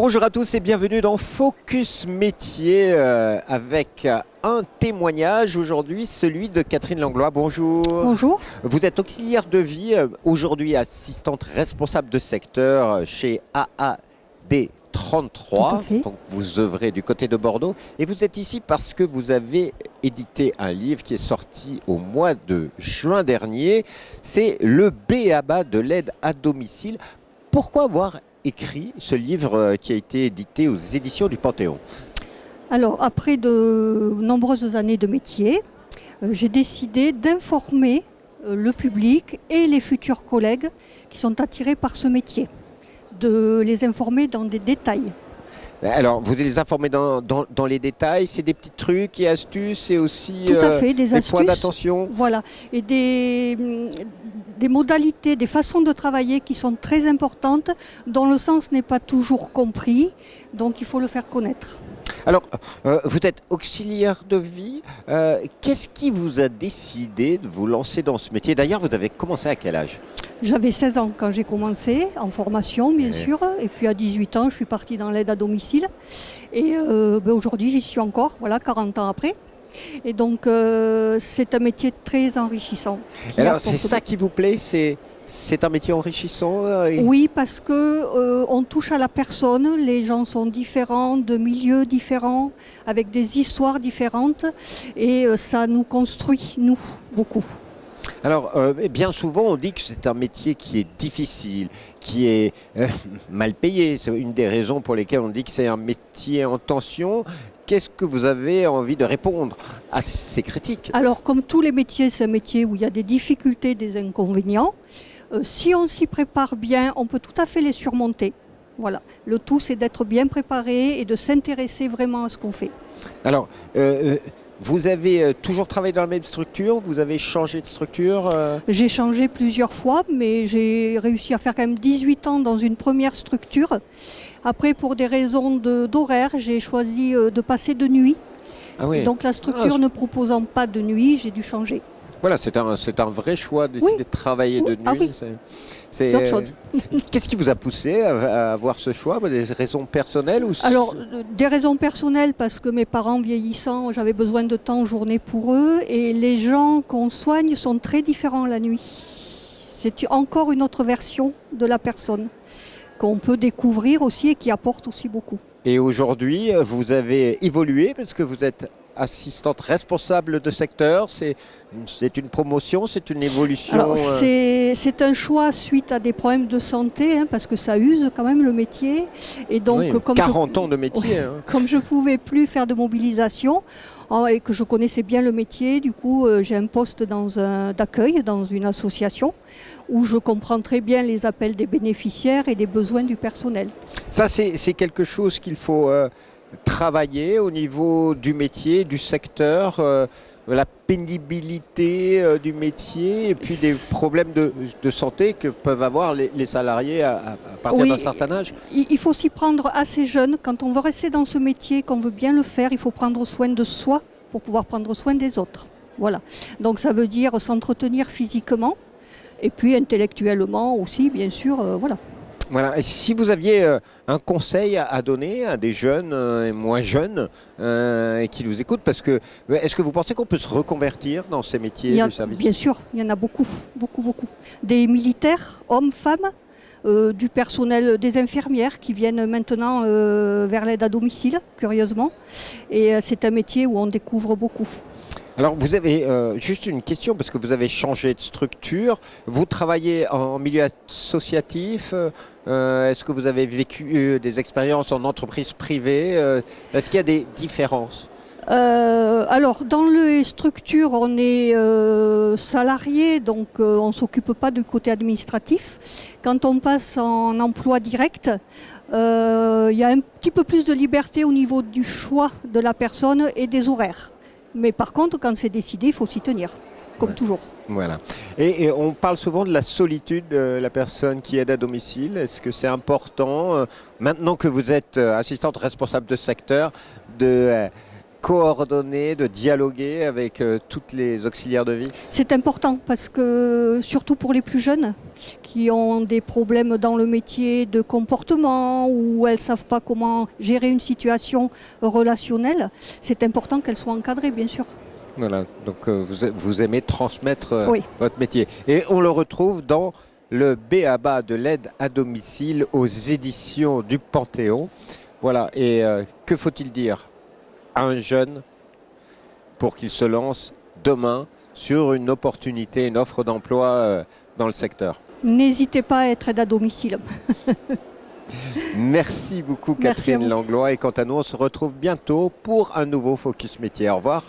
Bonjour à tous et bienvenue dans Focus Métier avec un témoignage aujourd'hui, celui de Catherine Langlois. Bonjour. Bonjour. Vous êtes auxiliaire de vie, aujourd'hui assistante responsable de secteur chez AAD 33. Donc vous œuvrez du côté de Bordeaux et vous êtes ici parce que vous avez édité un livre qui est sorti au mois de juin dernier. C'est le b.a.-ba de l'aide à domicile. Pourquoi avoir écrit ce livre qui a été édité aux éditions du Panthéon? Alors, après de nombreuses années de métier, j'ai décidé d'informer le public et les futurs collègues qui sont attirés par ce métier, de les informer dans des détails. Alors, vous les informez dans les détails, c'est des petits trucs et astuces, c'est aussi tout à fait, des points d'attention. Voilà, et des modalités, des façons de travailler qui sont très importantes, dont le sens n'est pas toujours compris, donc il faut le faire connaître. Alors, vous êtes auxiliaire de vie. Qu'est-ce qui vous a décidé de vous lancer dans ce métier? D'ailleurs, vous avez commencé à quel âge? J'avais 16 ans quand j'ai commencé, en formation bien sûr, et puis à 18 ans, je suis partie dans l'aide à domicile. Et aujourd'hui, j'y suis encore, voilà, 40 ans après. Et donc, c'est un métier très enrichissant. Alors, c'est ça qui vous plaît? C'est un métier enrichissant? Oui, parce que on touche à la personne, les gens sont différents, de milieux différents, avec des histoires différentes, et ça nous construit, nous, beaucoup. Alors, bien souvent, on dit que c'est un métier qui est difficile, qui est mal payé. C'est une des raisons pour lesquelles on dit que c'est un métier en tension. Qu'est-ce que vous avez envie de répondre à ces critiques? Alors, comme tous les métiers, c'est un métier où il y a des difficultés, des inconvénients. Si on s'y prépare bien, on peut tout à fait les surmonter. Voilà. Le tout, c'est d'être bien préparé et de s'intéresser vraiment à ce qu'on fait. Alors, vous avez toujours travaillé dans la même structure? Vous avez changé de structure? J'ai changé plusieurs fois, mais j'ai réussi à faire quand même 18 ans dans une première structure. Après, pour des raisons d'horaire, j'ai choisi de passer de nuit. Ah oui. Donc la structure ne proposant pas de nuit, j'ai dû changer. Voilà, c'est un vrai choix de décider de travailler de nuit. Ah oui. C'est autre chose. Qu'est-ce qui vous a poussé à avoir ce choix? Des raisons personnelles ou... Alors, des raisons personnelles, parce que mes parents vieillissants, j'avais besoin de temps en journée pour eux, et les gens qu'on soigne sont très différents la nuit. C'est encore une autre version de la personne qu'on peut découvrir aussi et qui apporte aussi beaucoup. Et aujourd'hui, vous avez évolué parce que vous êtes assistante responsable de secteur. C'est une promotion, c'est une évolution? C'est un choix suite à des problèmes de santé, hein, parce que ça use quand même le métier. Et donc, oui, comme 40 ans de métier. Hein. Comme je ne pouvais plus faire de mobilisation et que je connaissais bien le métier, du coup, j'ai un poste d'accueil dans une association où je comprends très bien les appels des bénéficiaires et les besoins du personnel. Ça, c'est quelque chose qu'il faut travailler au niveau du métier, du secteur, la pénibilité du métier et puis des problèmes de santé que peuvent avoir les salariés à partir d'un certain âge. Il faut s'y prendre assez jeune. Quand on veut rester dans ce métier, qu'on veut bien le faire, il faut prendre soin de soi pour pouvoir prendre soin des autres. Voilà. Donc ça veut dire s'entretenir physiquement et puis intellectuellement aussi, bien sûr. Voilà. Voilà. Et si vous aviez un conseil à donner à des jeunes et moins jeunes qui nous écoutent, parce que est-ce que vous pensez qu'on peut se reconvertir dans ces métiers du service? Bien sûr, il y en a beaucoup, beaucoup, beaucoup. Des militaires, hommes, femmes, du personnel, des infirmières qui viennent maintenant vers l'aide à domicile, curieusement. Et c'est un métier où on découvre beaucoup. Alors vous avez juste une question parce que vous avez changé de structure, vous travaillez en milieu associatif, est-ce que vous avez vécu des expériences en entreprise privée, est-ce qu'il y a des différences? Alors dans les structures on est salarié, donc on ne s'occupe pas du côté administratif. Quand on passe en emploi direct, il y a un petit peu plus de liberté au niveau du choix de la personne et des horaires. Mais par contre, quand c'est décidé, il faut s'y tenir, comme toujours. Voilà. Et on parle souvent de la solitude de la personne qui aide à domicile. Est-ce que c'est important, maintenant que vous êtes assistante responsable de secteur, coordonner, de dialoguer avec toutes les auxiliaires de vie? C'est important parce que, surtout pour les plus jeunes, qui ont des problèmes dans le métier de comportement ou elles ne savent pas comment gérer une situation relationnelle, c'est important qu'elles soient encadrées, bien sûr. Voilà, donc vous aimez transmettre oui. votre métier. Et on le retrouve dans le B.A.B.A. de l'aide à domicile aux éditions du Panthéon. Voilà, et que faut-il dire à un jeune pour qu'il se lance demain sur une opportunité, une offre d'emploi dans le secteur? N'hésitez pas à être aide à domicile. Merci beaucoup Catherine Langlois, et quant à nous, on se retrouve bientôt pour un nouveau Focus Métier. Au revoir.